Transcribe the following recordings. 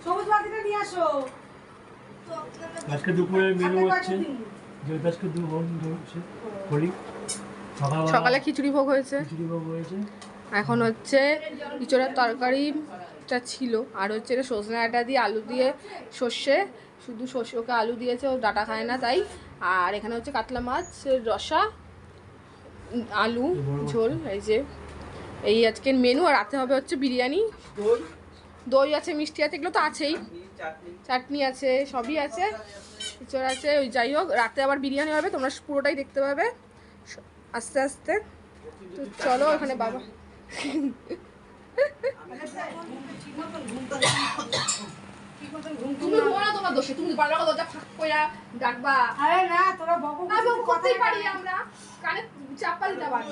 সবুজ বাতিটা নিয়ে আসো। আজকে দুপুরের মেনু হচ্ছে জয়দাসকে দু বোন হোলি সকালে খিচুড়ি ভোগ হয়েছে। এখন হচ্ছে ইঁচড়ের তরকারিটা ছিল, আর হচ্ছে এটা সজনে ডাঁটা দিয়ে আলু দিয়ে সর্ষে, শুধু সর্ষে, ওকে আলু দিয়েছে, ও ডাঁটা খায় না তাই। আর এখানে হচ্ছে কাতলা মাছের রসা, আলু ঝোল, এই যে এই আজকের মেনু। আর রাতে হবে হচ্ছে বিরিয়ানি, দই আছে, মিষ্টি আছে, এগুলো তো আছেই, চাটনি আছে, সবই আছে, ইঁচড় আছে। ওই যাই হোক, রাতে আবার বিরিয়ানি হবে, তোমরা পুরোটাই দেখতে পাবে আস্তে আস্তে। তো চলো এখানে বাবা তুমি বলো তোমার দোষে, তুমি বারবার দরজা ফাঁক কইরা ডাকবা। আরে না, তোরা বকো করতেই পারি আমরা, কানে চাপা দিতে পারি।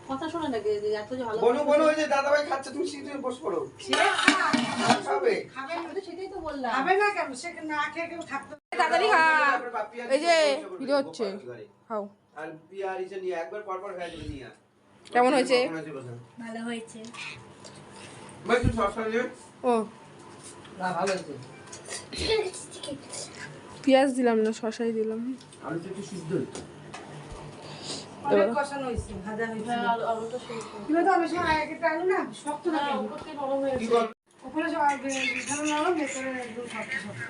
কথা শোনে নাকি যে এত যে ভালো বনু বনু ওই যে দাদাভাই খাচ্ছে তুমি সিটে বসে পড়ো খাবে খাবে না। সেটাই তো বললাম খাবে না কেন? সে না খেয়ে কেউ থাকতে তাড়াতাড়ি খা এই যে ভিডিও হচ্ছে খাও আর পিয়া নিচে নিয়ে একবার পর পর হয়ে যাবে নিয়ে কেমন হয়েছে ভালো হয়েছে। ভাই তুমি সবসময় নিয়ে ও পেঁয়াজ দিলাম না শসাই দিলাম আলুটা একটু সিদ্ধ হচ্ছে অনেক কষানো হয়েছে, ভাজা হয়েছে। কিন্তু তো অনেক সময় আগে একটা আলু না শক্ত না কেন? কি বল ওপরে সব ভিতরে নরম, ভেতরে একদম শক্ত শক্ত।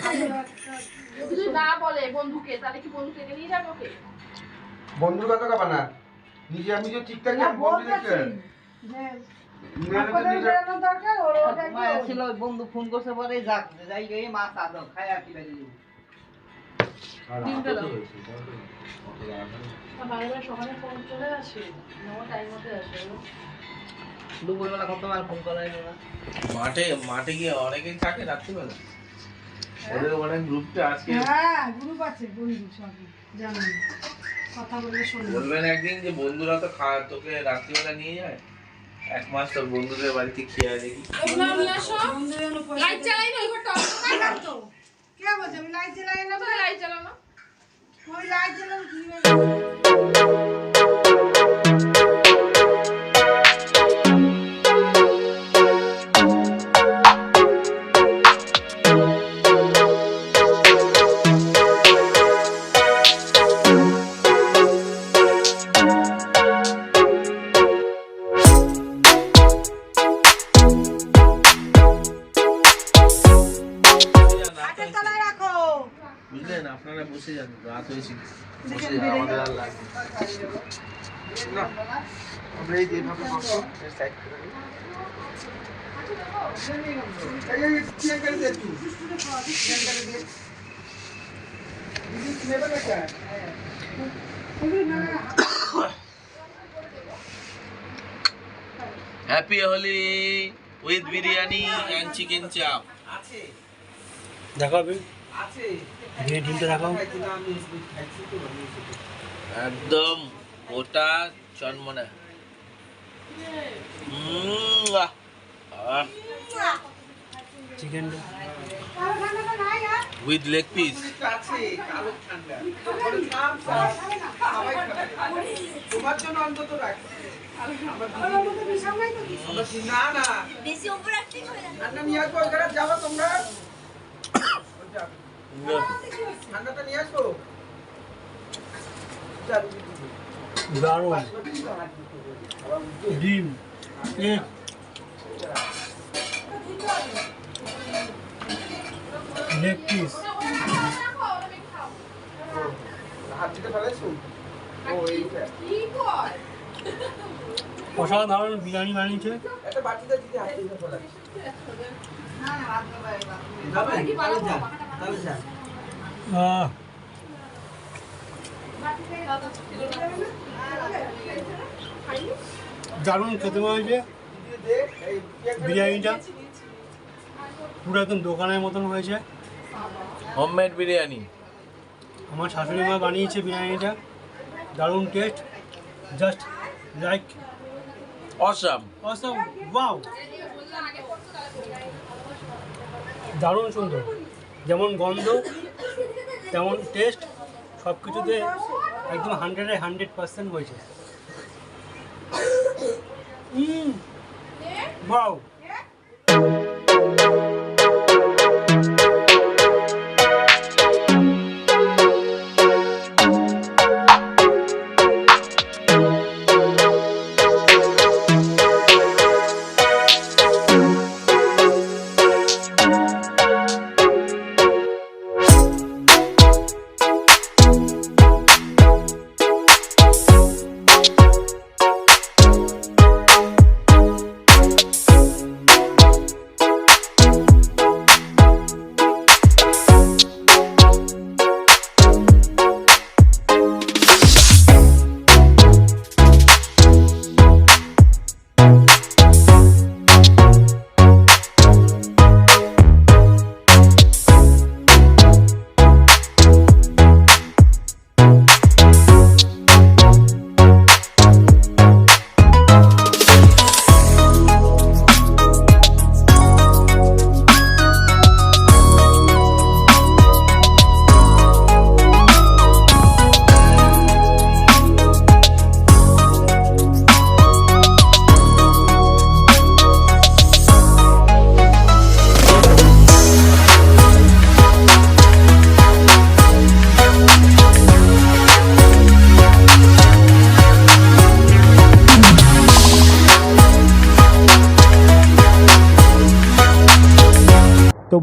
আলু একটা- যদি না বলে বন্ধুকে তাহলে কি বন্ধু থেকে নিয়ে যাবে ওকে বন্ধুর কথা কাবা না নিজে আমি যে ঠিকঠাক না, বন্ধু বলতেছি দেখে যে না আপনাদের বেরোনো দরকার, ওর ওটা একটু- মায়া ছিল ওই বন্ধু ফোন করছে পরে যাক যাই গিয়ে মাছ আদো খাই আর কি বেরিয়ে যাবো ডিমটা দাও। দুপুরবেলা কতবার ফোন করা হলো না মাঠে গিয়ে অনেকেই থাকে রাত্রিবেলা ওদের অনেক গ্রুপটা আজকে হ্যাঁ, গ্রুপ আছে বন্ধু সবই, জানেন। কথা বললে শোনে। বলবেন একদিন যে বন্ধুরা তো তোকে রাত্রিবেলা নিয়ে যায় 1 মাস তোর বন্ধুদের বাড়িতে খেয়ে দেখি ওগুলো নিয়ে আসো বন্ধু যেন পয়সা লাইট চালাই না ওই ঘরটা অফ করে দেয়। তো, কে বলছে আমি লাইট জ্বালাই না? দাও লাইট জ্বালানো ওই লাইট জ্বালানো কি হয়েছে? হাতের তলায় রাখো। বুঝলেন আপনারা বসে যান রাত হয়েছে বসে যান আমাদের আর লাগবে না আমরা এই যেভাবে বসো এই সাইড করে নিই। এই চিকেন করে দে তুই চিকেন করে দে দিদি নেবে না কেন happy Holi with biryani and chicken chaap আছে দেখাবে আছে ডিমটা দেখাও খাইছি না আমি খাইছি তো আমি একদম গোটা চনমনে চিকেনটা কারো ঠান্ডাটা নাই আর? উইথ লেগ পিস একটু আছে কালো ঠান্ডা ওরে থাম সবাই খাবে তোমার জন্য অন্তত রাখছি আমার মতো বিশাল নাই তো কিছু। আমরা না না বেশি ওপর রাখতে হবে না। ঠান্ডা নিয়ে আসবো ওখানে যাবো তোমরা ঠান্ডাটা নিয়ে আসবো দারুণ ডিম লেগ পিস হাত দিতে ফেলেছো ও এইটা অসাধারণ বিরিয়ানি বানিয়েছে একটা বাটিতে দিতে হাত দিতে ফেলেছো আহ, দারুণ খেতে হয়েছে বিরিয়ানিটা পুরো একদম দোকানের মতন হয়েছে হোমমেড বিরিয়ানি আমার শাশুড়ি মা বানিয়েছে বিরিয়ানিটা দারুণ টেস্ট জাস্ট লাইক অসাম অসম ওয়াও দারুণ সুন্দর যেমন গন্ধ তেমন টেস্ট সব কিছুতে একদম 100% হয়েছে ওয়াও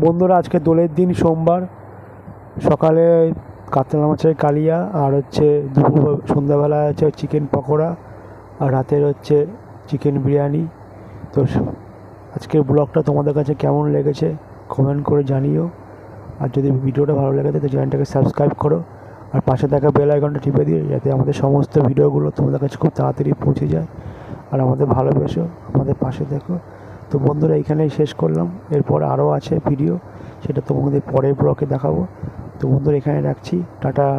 বন্ধুরা আজকে দোলের দিন সোমবার, সকালে কাতলা মাছের কালিয়া, আর হচ্ছে দুপুর সন্ধ্যাবেলা হচ্ছে চিকেন পকোড়া, আর রাতের হচ্ছে চিকেন বিরিয়ানি। তো আজকের ব্লগটা তোমাদের কাছে কেমন লেগেছে কমেন্ট করে জানিও, আর যদি ভিডিওটা ভালো লেগে থাকে তো চ্যানেলটাকে সাবস্ক্রাইব করো, আর পাশে থাকা বেল আইকনটা টিপে দিও যাতে আমাদের সমস্ত ভিডিওগুলো তোমাদের কাছে খুব তাড়াতাড়ি পৌঁছে যায়। আর আমাদের ভালোবেসো, আমাদের পাশে দেখো। তো বন্ধুরা এইখানেই শেষ করলাম, এরপর আরও আছে ভিডিও, সেটা তোমাদের পরের ব্লগে দেখাবো। তো বন্ধুরা এখানে রাখছি, টাটা।